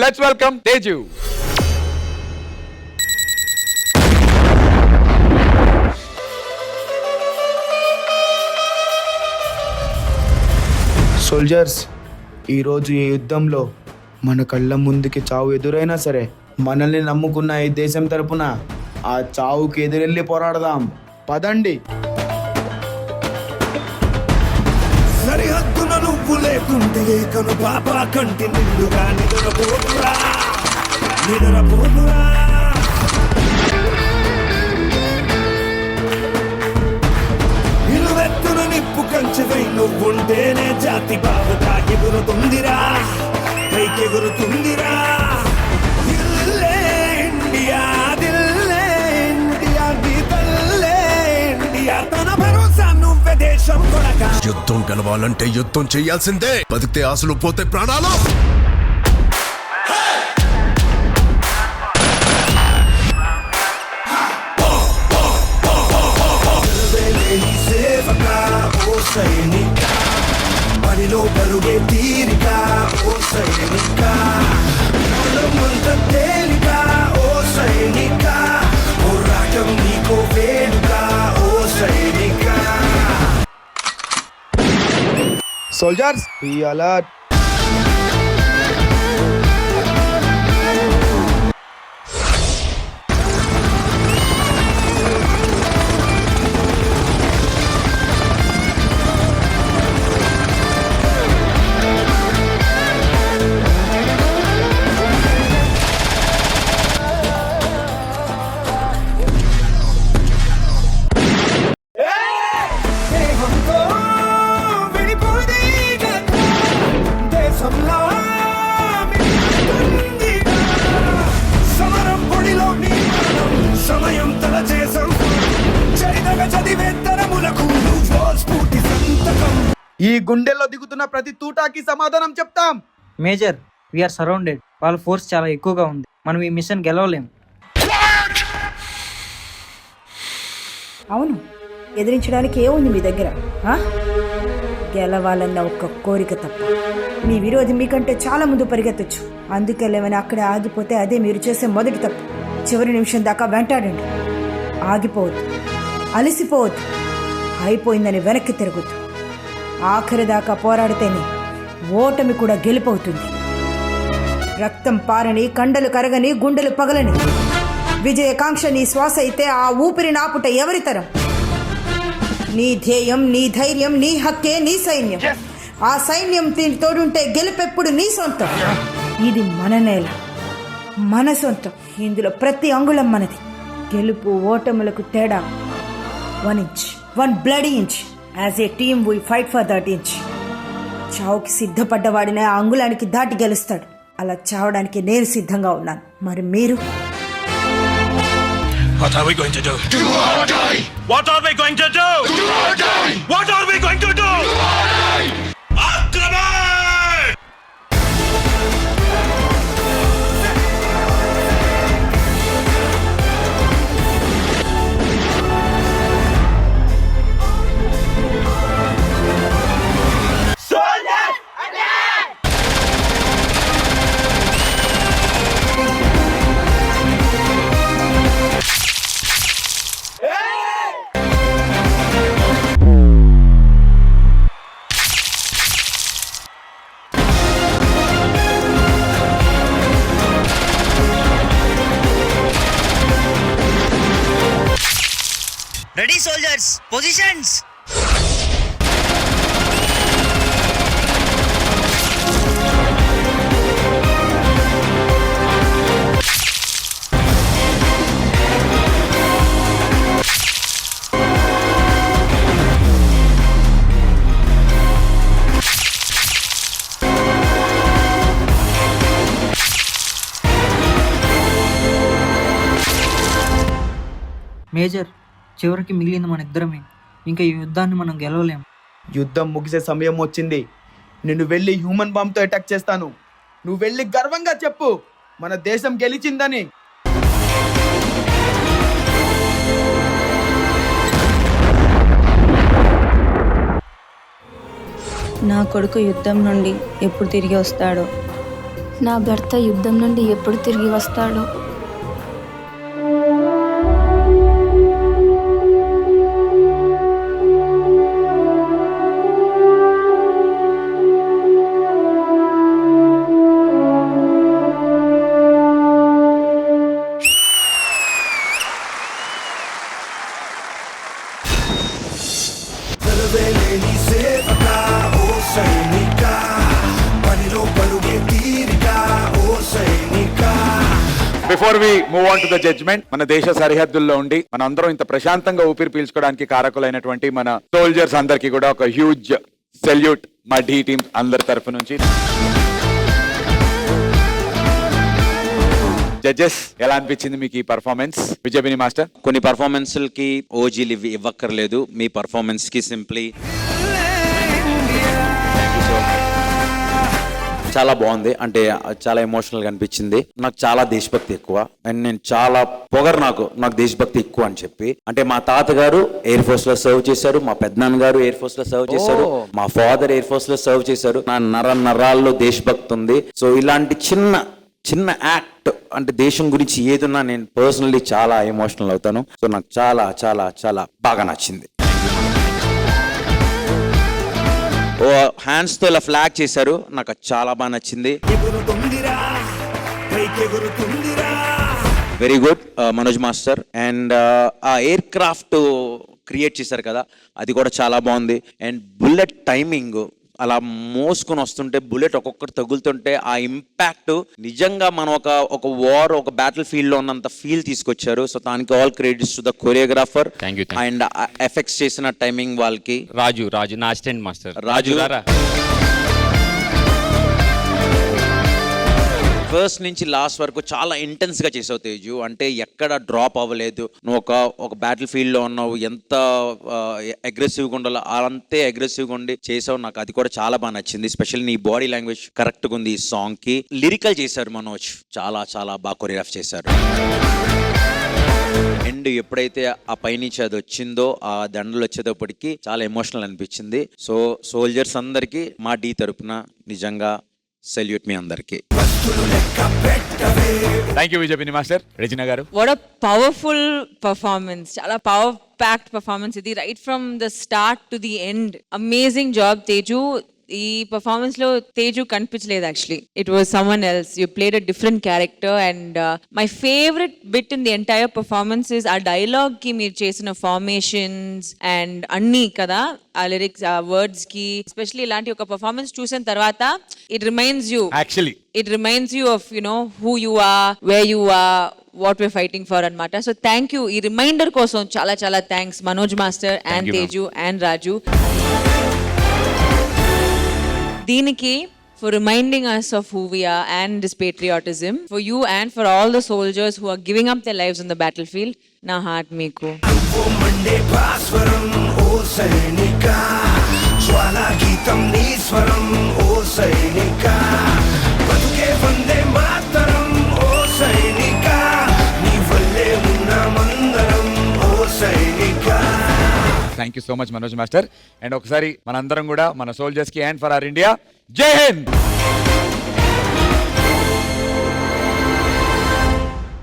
Let's welcome Teju. Soldiers, ఈరోజు ఈ యుద్ధంలో మన కళ్ళ ముందుకి చావు ఎదురైనా సరే మనల్ని నమ్ముకున్న ఈ దేశం తరపున ఆ చావుకి ఎదురెళ్ళి పోరాడదాం. పదండి. సరిహద్దున నువ్వు లేకుంటే కను పాప కంటి నిండుగా నిద్రపోతురా నిలువెత్తున నిప్పు కంచెవై నువ్వుంటేనే జాతి బావుగా ఎగురుతుందిరా, పైకెగురుతుందిరా. దిల్లే ఇండియా, దిల్లే ఇండియా, నీ తల్లే ఇండియా, తన భరోసా నువ్వే దేశం కొడక. యుద్ధం గెలవాలంటే యుద్ధం చేయాల్సిందే. బతికితే ఆశలు పోతే ప్రాణాలు. సేవక ఓ సైనిక, పనిలో పరుగే తీరిక ఓ సైనిక, పొలమంత తేలిక ఓ సైనిక, పోరాటం నీకో వేడుక ఓ సైనిక. Soldiers, be alert. దేహంతో విడిపోదే గత, దేశంలో మిగిలిందిగా. సమరం పొడిలో నీ మరణం, సమయం తల చేసం చరితగ చదివే తరములకు నువ్వో స్ఫూర్తి సంతకం. ఈ గుండెల్లో దిగుతున్న ప్రతి తూటాకి సమాధానం చెప్తాం. Major, we are surrounded. వాళ్ళ ఫోర్స్ చాలా ఎక్కువగా ఉంది. మనం ఈ మిషన్ గెలవలేం. అవును, ఎదిరించడానికి ఏముంది మీ దగ్గర? గెలవాలన్న ఒక్క కోరిక తప్ప. మీ విరోధి మీకంటే చాలా ముందు పరిగెత్తచ్చు. అందుకెళ్ళేమని అక్కడే ఆగిపోతే అదే మీరు చేసే మొదటి తప్పు. చివరి నిమిషం దాకా వెంటాడండి. ఆగిపోవద్దు, అలసిపోవద్దు, అయిపోయిందని వెనక్కి తిరగొద్దు. ఆఖరి దాకా పోరాడితేనే ఓటమి కూడా గెలుపవుతుంది. రక్తం పారని, కండలు కరగని, గుండెలు పగలని విజయకాంక్ష నీ శ్వాస అయితే ఆ ఊపిరి నాపుట ఎవరి తరం? నీ ధ్యేయం, నీ ధైర్యం, నీ హక్కే నీ సైన్యం. ఆ సైన్యం తోడుంటే గెలుపెప్పుడు నీ సొంతం. ఇది మన నేల, మన సొంతం. ఇందులో ప్రతి అంగుళం మనది. గెలుపు ఓటములకు తేడా 1 inch, 1 bloody inch. As a team we fight for that inch. చావుకి సిద్ధపడ్డవాడినే ఆ అంగుళానికి దాటి గెలుస్తాడు. అలా చావడానికి నేను సిద్ధంగా ఉన్నాను. మరి మీరు? What are we going to do? Do or die! What are we going to do? Do or die! What are we going to do? Do or die! Akraman! Soldiers, attack! Ready, soldiers! Positions! Major, చివరికి మిగిలింది మన ఇద్దరమే. ఇంకా ఈ యుద్ధాన్ని మనం గెలవలేం. యుద్ధం ముగిసే సమయం వచ్చింది. నేను వెళ్ళి హ్యూమన్ బాంబ్తో అటాక్ చేస్తాను. నువ్వు వెళ్ళి గర్వంగా చెప్పు, మన దేశం గెలిచిందని. నా కొడుకు యుద్ధం నుండి ఎప్పుడు తిరిగి వస్తాడో, నా భర్త యుద్ధం నుండి ఎప్పుడు తిరిగి వస్తాడో. Before we move on to the judgement, మన దేశ సరిహద్దుల్లో ఉండి మన అందరం ఇంత ప్రశాంతంగా ఊపిరి పీల్చుకోవడానికి కారకులైనటువంటి మన సోల్జర్స్ అందరికీ కూడా ఒక హ్యూజ్ సెల్యూట్ మా డి టీమ్ అందరి తరఫు నుంచి. జడ్జెస్, ఎలా అనిపించింది మీకు ఈ పర్ఫార్మెన్స్? విజయబిని మాస్టర్. కొన్ని పర్ఫార్మెన్స్లకి ఓజీలు ఇవ్వక్కర్లేదు, మీ పర్ఫార్మెన్స్ కి సింప్లీ చాలా బాగుంది. అంటే చాలా ఎమోషనల్గా అనిపించింది. నాకు చాలా దేశభక్తి ఎక్కువ అండ్ నేను చాలా నాకు దేశభక్తి ఎక్కువ అని చెప్పి. అంటే మా తాతగారు ఎయిర్ ఫోర్స్ లో సర్వ్ చేశారు, మా పెద్దనాన్న గారు ఎయిర్ ఫోర్స్ లో సర్వ్ చేశారు, మా ఫాదర్ ఎయిర్ ఫోర్స్ లో సర్వ్ చేశారు. నా నరాల్లో దేశభక్తి ఉంది. సో ఇలాంటి చిన్న యాక్ట్ అంటే దేశం గురించి ఏదున్నా నేను పర్సనల్లీ చాలా ఎమోషనల్ అవుతాను. సో నాకు చాలా చాలా చాలా బాగా నచ్చింది. ఓ హ్యాండ్స్ తో ఇలా ఫ్లాగ్ చేశారు, నాకు చాలా బాగా నచ్చింది. Very good Manoj master. And ఆ ఎయిర్ క్రాఫ్ట్ క్రియేట్ చేశారు కదా, అది కూడా చాలా బాగుంది. అండ్ బుల్లెట్ టైమింగ్ అలా మోసుకొని వస్తుంటే బుల్లెట్ ఒక్కొక్కటి తగులుతుంటే ఆ ఇంపాక్ట్ నిజంగా మనం ఒక వార్ ఒక బ్యాటిల్ ఫీల్డ్ లో ఉన్నంత ఫీల్ తీసుకొచ్చారు. సో దానికి all credits to the choreographer and effects చేసిన టైమింగ్ వాళ్ళకి. రాజు నా అసిస్టెంట్ మాస్టర్ రాజు ఫస్ట్ నుంచి లాస్ట్ వరకు చాలా ఇంటెన్స్ గా చేసావు తేజు. అంటే ఎక్కడ డ్రాప్ అవ్వలేదు. నువ్వు ఒక బ్యాటిల్ ఫీల్డ్ లో ఉన్నావు, ఎంత అగ్రెసివ్గా ఉండాలో అంతే అగ్రెసివ్గా ఉండి చేసావు. నాకు అది కూడా చాలా బాగా నచ్చింది. స్పెషల్లీ నీ బాడీ లాంగ్వేజ్ కరెక్ట్ గా ఉంది ఈ సాంగ్ కి. లిరికల్ చేశారు మనోజ్, చాలా చాలా బాగా కొరియోగ్రాఫ్ చేశారు. అండ్ ఎప్పుడైతే ఆ పైనుంచి అది వచ్చిందో, ఆ దండలు వచ్చేటప్పటికి చాలా ఎమోషనల్ అనిపించింది. సో సోల్జర్స్ అందరికి మా డి తరపున నిజంగా సెల్యూట్ మీ అందరికి. థ్యాంక్ యూ విజయబిని మాస్టర్. రెజినా గారు. వాట్ అ పవర్ఫుల్ పర్ఫార్మెన్స్, చాలా పవర్ ప్యాక్డ్ పర్ఫార్మెన్స్ ఇది, right from the start to the end. Amazing job Teju. ఈ పర్ఫార్మెన్స్ లో తేజు కనిపించలేదు actually, it was someone else. You played a different character and my favourite bit in the entire performance is ఆ dialogue కి మీరు చేసిన formations and అన్ని కదా, ఆ లిరిక్స్, ఆ వర్డ్స్ కి. ఎస్పెషల్లీ ఇలాంటి ఒక పర్ఫార్మెన్స్ చూసిన తర్వాత it reminds you of who you are, where you are, what we're fighting for అన్నమాట. So thank you. ఈ రిమైండర్ కోసం చాలా చాలా thanks Manoj master and Teju and Raju. దీనికి for reminding us of who we are and this patriotism, for you and for all the soldiers who are giving up their lives on the battlefield. Na heart meeku. Thank you so much Manoj master. And ఒకసారి మనందరం కూడా మన soldiers కి and for our India, జై హింద్.